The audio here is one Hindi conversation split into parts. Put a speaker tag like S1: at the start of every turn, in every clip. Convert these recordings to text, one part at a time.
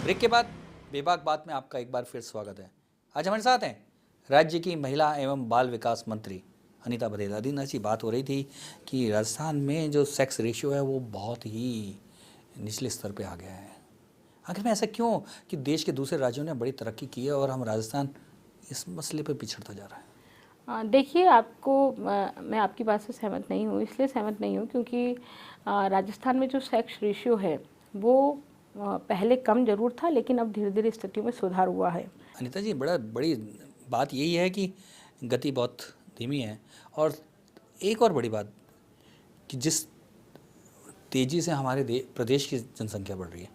S1: ब्रेक के बाद बेबाक बात में आपका एक बार फिर स्वागत है। आज हमारे साथ हैं राज्य की महिला एवं बाल विकास मंत्री अनीता बघेल। दिन ऐसी बात हो रही थी कि राजस्थान में जो सेक्स रेशियो है वो बहुत ही निचले स्तर पे आ गया है। आखिर में ऐसा क्यों कि देश के दूसरे राज्यों ने बड़ी तरक्की की है और हम राजस्थान इस मसले पर पिछड़ता जा रहा है?
S2: देखिए, मैं आपकी बात से सहमत नहीं हूँ। इसलिए सहमत नहीं हूँ क्योंकि राजस्थान में जो सेक्स रेशियो है वो पहले कम ज़रूर था, लेकिन अब धीरे धीरे स्थितियों में सुधार हुआ है।
S1: अनीता जी, बड़ी बात यही है कि गति बहुत धीमी है, और एक और बड़ी बात कि जिस तेज़ी से हमारे प्रदेश की जनसंख्या बढ़ रही है,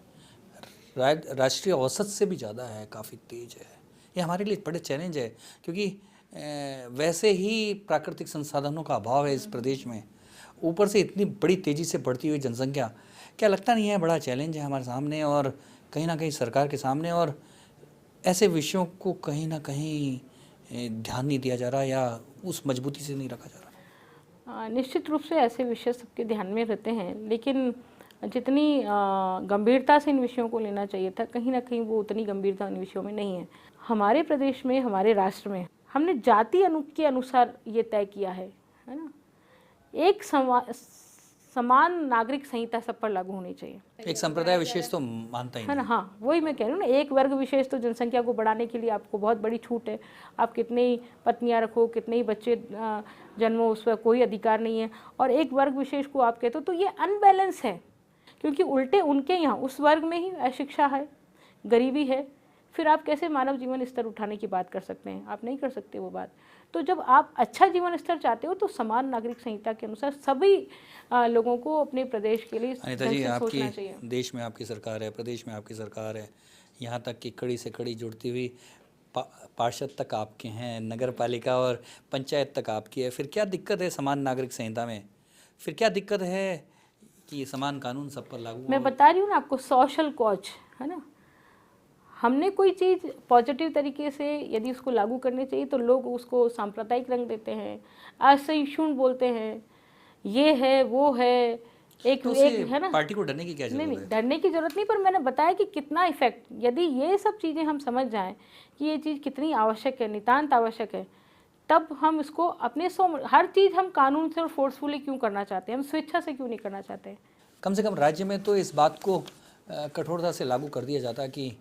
S1: राष्ट्रीय औसत से भी ज़्यादा है, काफ़ी तेज है। ये हमारे लिए बड़े चैलेंज है क्योंकि वैसे ही प्राकृतिक संसाधनों का अभाव है इस प्रदेश में, ऊपर से इतनी बड़ी तेज़ी से बढ़ती हुई जनसंख्या। क्या लगता नहीं है बड़ा चैलेंज है हमारे सामने और कहीं ना कहीं सरकार के सामने, और ऐसे विषयों को कहीं ना कहीं ध्यान नहीं दिया जा रहा या उस मजबूती से नहीं रखा जा रहा?
S2: निश्चित रूप से ऐसे विषय सबके ध्यान में रहते हैं, लेकिन जितनी गंभीरता से इन विषयों को लेना चाहिए था, कहीं ना कहीं वो उतनी गंभीरता इन विषयों में नहीं है। हमारे प्रदेश में, हमारे राष्ट्र में हमने जाति के अनुसार ये तय किया है ना। एक समान नागरिक संहिता सब पर लागू होनी चाहिए।
S1: एक संप्रदाय विशेष तो मानता ही
S2: है ना।
S1: नहीं।
S2: हाँ, वही मैं कह रही हूँ ना, एक वर्ग विशेष तो जनसंख्या को बढ़ाने के लिए आपको बहुत बड़ी छूट है। आप कितने ही पत्नियाँ रखो, कितने ही बच्चे जन्मो, उस पर कोई अधिकार नहीं है। और एक वर्ग विशेष को आप कहते हो तो ये अनबैलेंस है, क्योंकि उल्टे उनके यहाँ उस वर्ग में ही अशिक्षा है, गरीबी है। फिर आप कैसे मानव जीवन स्तर उठाने की बात कर सकते हैं? आप नहीं कर सकते वो बात। तो जब आप अच्छा जीवन स्तर चाहते हो तो समान नागरिक संहिता के अनुसार सभी लोगों को अपने प्रदेश के लिए
S1: अनीता जी,
S2: सोचना चाहिए।
S1: देश में आपकी सरकार है, प्रदेश में आपकी सरकार है, यहाँ तक कि कड़ी से कड़ी जुड़ती हुई पार्षद तक आपके हैं, नगर पालिका और पंचायत तक आपकी है। फिर क्या दिक्कत है समान नागरिक संहिता में? फिर क्या दिक्कत है कि समान कानून सब पर लागू?
S2: मैं बता रही हूँ ना आपको, सोशल कॉज है ना। हमने कोई चीज़ पॉजिटिव तरीके से यदि उसको लागू करनी चाहिए तो लोग उसको सांप्रदायिक रंग देते हैं, असहिष्णु बोलते हैं, ये है वो है।
S1: तो
S2: एक है ना,
S1: पार्टी को डरने की क्या जरूरत है?
S2: नहीं, डरने की जरूरत नहीं, पर मैंने बताया कि कितना इफेक्ट, यदि ये सब चीज़ें हम समझ जाएं कि ये चीज़ कितनी आवश्यक है, नितांत आवश्यक है, तब हम इसको अपने हर चीज़ हम कानून से और फोर्सफुली क्यों करना चाहते हैं, हम स्वेच्छा से क्यों नहीं करना चाहते?
S1: कम से कम राज्य में तो इस बात को कठोरता से लागू कर दिया जाता कि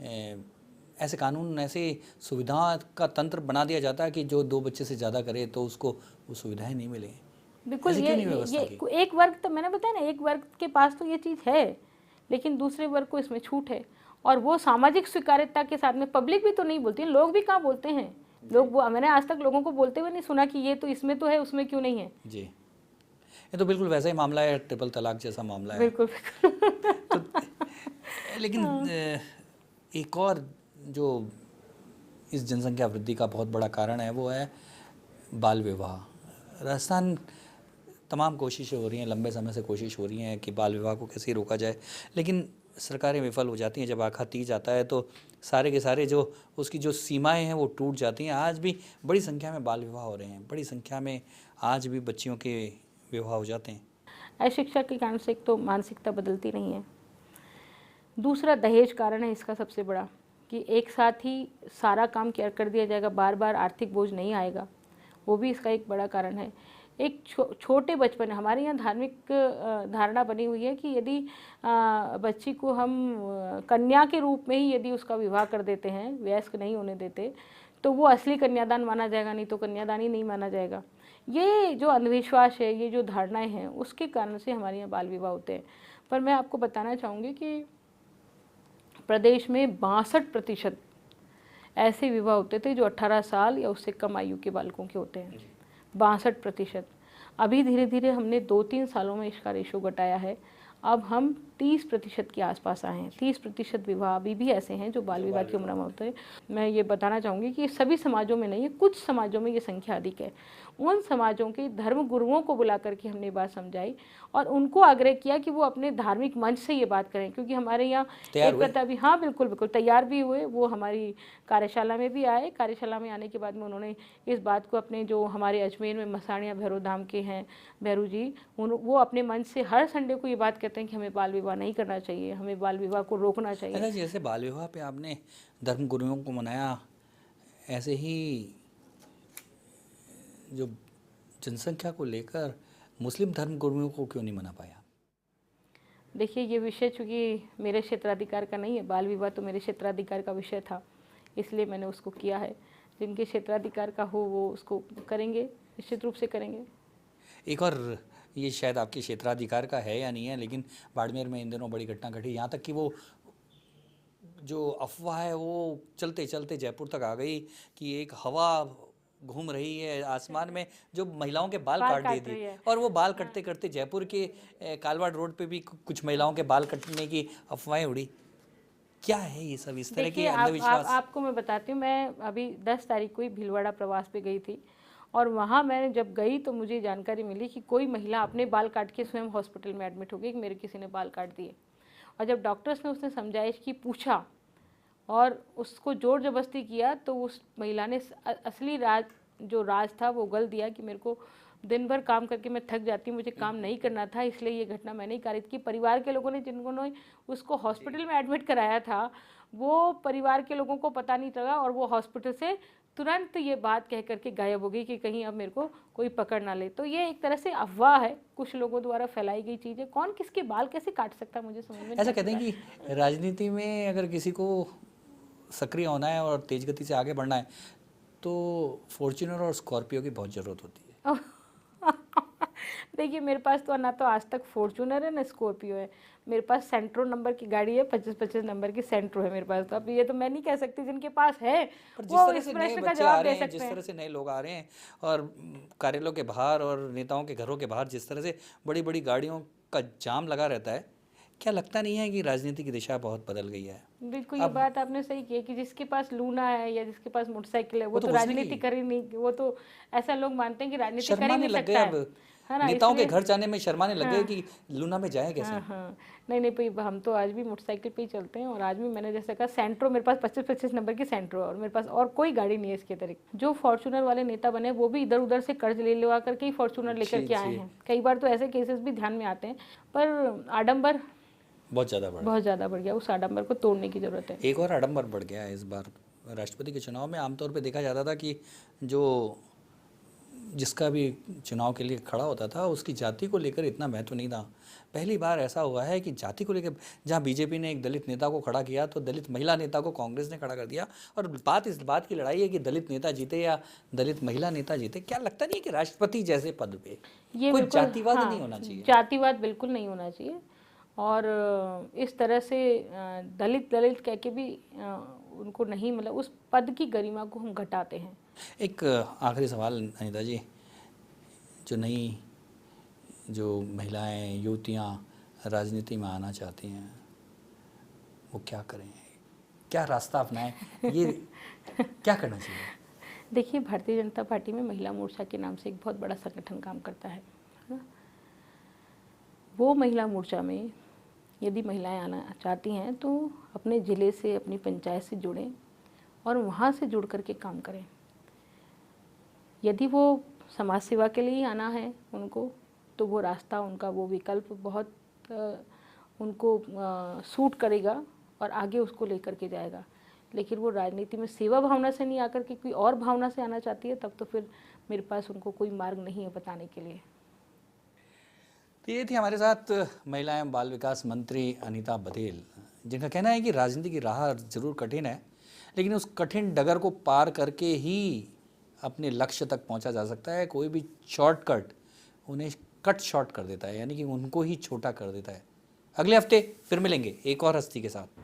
S1: ऐसे कानून, ऐसे सुविधा का तंत्र बना दिया जाता है कि जो 2 बच्चे से ज़्यादा करे तो उसको वो सुविधाएं नहीं मिले।
S2: बिल्कुल, ये एक वर्ग, तो मैंने बताया ना, एक वर्ग के पास तो ये चीज़ है, लेकिन दूसरे वर्ग को इसमें छूट है। और वो सामाजिक स्वीकार्यता के साथ में पब्लिक भी तो नहीं बोलती है, लोग भी कहाँ बोलते हैं। लोग, मैंने आज तक लोगों को बोलते हुए नहीं सुना कि ये तो इसमें तो है, उसमें क्यों नहीं है।
S1: जी, ये तो बिल्कुल वैसा ही मामला है, ट्रिपल तलाक जैसा मामला है।
S2: बिल्कुल
S1: तो लेकिन एक और जो इस जनसंख्या वृद्धि का बहुत बड़ा कारण है वो है बाल विवाह। राजस्थान तमाम कोशिशें हो रही हैं, लंबे समय से कोशिश हो रही हैं कि बाल विवाह को कैसे रोका जाए, लेकिन सरकारें विफल हो जाती हैं। जब आखा तीज आता है तो सारे के सारे जो उसकी जो सीमाएं हैं वो टूट जाती हैं। आज भी बड़ी संख्या में बाल विवाह हो रहे हैं, बड़ी संख्या में आज भी बच्चियों के विवाह हो जाते हैं।
S2: अशिक्षा के कारण से एक तो मानसिकता बदलती नहीं है, दूसरा दहेज कारण है इसका सबसे बड़ा, कि एक साथ ही सारा काम कर दिया जाएगा, बार बार आर्थिक बोझ नहीं आएगा, वो भी इसका एक बड़ा कारण है। एक छोटे बचपन, हमारे यहाँ धार्मिक धारणा बनी हुई है कि यदि बच्ची को हम कन्या के रूप में ही यदि उसका विवाह कर देते हैं, वयस्क नहीं होने देते, तो वो असली कन्यादान माना जाएगा, नहीं तो कन्यादान ही नहीं माना जाएगा। ये जो अंधविश्वास है, ये जो धारणाएं हैं, उसके कारण से हमारे यहाँ बाल विवाह होते हैं। पर मैं आपको बताना चाहूँगी कि प्रदेश में 62% ऐसे विवाह होते थे जो 18 साल या उससे कम आयु के बालकों के होते हैं। 62%। अभी धीरे धीरे हमने 2-3 सालों में इसका रेशो घटाया है, अब हम 30% के आसपास आए हैं। 30% विवाह अभी भी ऐसे हैं जो बाल विवाह की उम्र में होते हैं। मैं ये बताना चाहूँगी कि सभी समाजों में नहीं है, कुछ समाजों में ये संख्या अधिक है। उन समाजों के धर्म गुरुओं को बुला करके हमने बात समझाई और उनको आग्रह किया कि वो अपने धार्मिक मंच से ये बात करें, क्योंकि हमारे यहाँ एक प्रथा भी, हाँ बिल्कुल बिल्कुल तैयार भी हुए, वो हमारी कार्यशाला में भी आए। कार्यशाला में आने के बाद में उन्होंने इस बात को अपने, जो हमारे अजमेर में मसाणिया भैरव धाम के हैं भैरू जी, वो अपने मंच से हर संडे को ये बात कहते कहते हैं कि हमें बाल विवाह नहीं करना चाहिए, हमें बाल विवाह को रोकना चाहिए।
S1: अच्छा, जैसे बाल विवाह पे आपने धर्म गुरुओं को मनाया, ऐसे ही जो जनसंख्या को लेकर मुस्लिम धर्म गुरुओं को क्यों नहीं मना पाया?
S2: देखिए, ये विषय चूँकि मेरे क्षेत्राधिकार का नहीं है, बाल विवाह तो मेरे क्षेत्राधिकार का विषय था, इसलिए मैंने उसको किया है। जिनके क्षेत्राधिकार का हो वो उसको करेंगे, निश्चित रूप से करेंगे।
S1: एक और, ये शायद आपके क्षेत्राधिकार का है या नहीं है, लेकिन बाड़मेर में इन दिनों बड़ी घटना घटी, यहाँ तक कि वो जो अफवाह है वो चलते चलते जयपुर तक आ गई कि एक हवा घूम रही है आसमान में जो महिलाओं के बाल काट
S2: काट
S1: देती
S2: रही
S1: है,
S2: है।
S1: और वो बाल कटते करते जयपुर के कालवाड़ रोड पे भी कुछ महिलाओं के बाल कटने की अफवाहें उड़ी। क्या है ये सब, इस तरह के
S2: देखिए,
S1: अंधविश्वास?
S2: आपको मैं बताती हूँ, मैं अभी 10 तारीख को ही भीलवाड़ा प्रवास पे गई थी, और वहाँ मैंने जब गई तो मुझे जानकारी मिली कि कोई महिला अपने बाल काट के स्वयं हॉस्पिटल में एडमिट हो गई कि मेरे किसी ने बाल काट दिए। और जब डॉक्टर्स ने उसने समझाइश की, पूछा और उसको जोर जबरदस्ती किया, तो उस महिला ने असली राज था वो उगल दिया कि मेरे को दिन भर काम करके मैं थक जाती हूँ, मुझे काम नहीं करना था, इसलिए ये घटना मैंने ही कारित की। परिवार के लोगों ने, जिन्होंने उसको हॉस्पिटल में एडमिट कराया था, वो परिवार के लोगों को पता नहीं चला, और वो हॉस्पिटल से तुरंत ये बात कह करके गायब हो गई कि कहीं अब मेरे को कोई पकड़ ना ले। तो ये एक तरह से अफवाह है, कुछ लोगों द्वारा फैलाई गई चीज़ है। कौन किसके बाल कैसे काट सकता है, मुझे समझ में नहीं
S1: ऐसा कहते
S2: आता।
S1: हैं कि राजनीति में अगर किसी को सक्रिय होना है और तेज गति से आगे बढ़ना है तो फॉर्च्यूनर और स्कॉर्पियो की बहुत ज़रूरत होती है।
S2: देखिए, मेरे पास तो ना तो आज तक फॉर्च्यूनर है ना स्कॉर्पियो है, मेरे पास सेंट्रो नंबर की गाड़ी है, 25-25 नंबर की सेंट्रो है मेरे पास। तो अब ये तो मैं नहीं कह सकती, जिनके पास है
S1: पर जिस
S2: वो
S1: तरह
S2: इस
S1: से नए
S2: प्रश्न का
S1: बच्चे आ
S2: जवाब
S1: रहे
S2: दे
S1: हैं, जिस
S2: सकते
S1: तरह
S2: हैं।
S1: से नए लोग आ रहे हैं, और कार्यालयों के बाहर और नेताओं के घरों के बाहर जिस तरह से बड़ी बड़ी गाड़ियों का जाम लगा रहता है, क्या लगता नहीं है कि राजनीति की दिशा बहुत बदल गई है?
S2: बिल्कुल, ये बात आपने सही की है कि जिसके पास लूना है या जिसके पास मोटरसाइकिल है वो
S1: तो
S2: तो
S1: घुसने
S2: राजनीति
S1: की
S2: कर ही नहीं, वो तो ऐसा लोग मानते हैं कि राजनीति कर ही
S1: शर्माने
S2: नहीं
S1: लग गए
S2: सकता
S1: अब,
S2: है ना,
S1: नेताओं के
S2: इसलिए।
S1: घर जाने में शर्माने लग गए
S2: हाँ,
S1: कि लूना में जाए कैसे।
S2: हाँ, नहीं नहीं भाई, हम तो आज भी मोटरसाइकिल पे ही चलते हैं, और आज भी मैंने जैसे कहा सेंट्रो, मेरे पास 25-25 नंबर की सेंट्रो है, और मेरे पास और कोई गाड़ी नहीं है इसके तरीके। जो फॉर्च्यूनर वाले नेता बने वो भी इधर उधर से कर्ज ले लगा करके ही फॉर्च्यूनर लेकर के आए हैं। कई बार तो ऐसे केसेस भी ध्यान में आते हैं, पर आडंबर
S1: बहुत ज़्यादा
S2: बढ़ गया, उस आडंबर को तोड़ने की जरूरत है।
S1: एक और आडंबर बढ़ गया है इस बार राष्ट्रपति के चुनाव में। आमतौर पे देखा जाता था कि जो जिसका भी चुनाव के लिए खड़ा होता था उसकी जाति को लेकर इतना महत्व नहीं था। पहली बार ऐसा हुआ है कि जाति को लेकर, जहां बीजेपी ने एक दलित नेता को खड़ा किया तो दलित महिला नेता को कांग्रेस ने खड़ा कर दिया, और बात इस बात की लड़ाई है कि दलित नेता जीते या दलित महिला नेता जीते। क्या लगता नहीं है कि राष्ट्रपति जैसे पद पे
S2: ये
S1: कोई
S2: बिल्कुल,
S1: जातिवाद
S2: हाँ,
S1: नहीं होना चाहिए?
S2: जातिवाद बिल्कुल नहीं होना चाहिए, और इस तरह से दलित कह के भी उनको नहीं, मतलब उस पद की गरिमा को हम घटाते हैं।
S1: एक आखिरी सवाल अनिता जी, जो महिलाएं, युवतियां राजनीति में आना चाहती हैं वो क्या करें, क्या रास्ता अपनाएं, ये क्या करना चाहिए?
S2: देखिए, भारतीय जनता पार्टी में महिला मोर्चा के नाम से एक बहुत बड़ा संगठन काम करता है ना। वो महिला मोर्चा में यदि महिलाएं आना चाहती हैं तो अपने ज़िले से, अपनी पंचायत से जुड़ें और वहाँ से जुड़ करके काम करें। यदि वो समाज सेवा के लिए आना है उनको, तो वो रास्ता, उनका वो विकल्प बहुत उनको सूट करेगा और आगे उसको लेकर के जाएगा। लेकिन वो राजनीति में सेवा भावना से नहीं आकर के कोई और भावना से आना चाहती है, तब तो फिर मेरे पास उनको कोई मार्ग नहीं है बताने के लिए।
S1: तो ये थी हमारे साथ महिला एवं बाल विकास मंत्री अनीता बघेल, जिनका कहना है कि राजनीति की राह जरूर कठिन है, लेकिन उस कठिन डगर को पार करके ही अपने लक्ष्य तक पहुंचा जा सकता है। कोई भी शॉर्टकट उन्हें कट शॉर्ट कर देता है, यानी कि उनको ही छोटा कर देता है। अगले हफ्ते फिर मिलेंगे एक और हस्ती के साथ।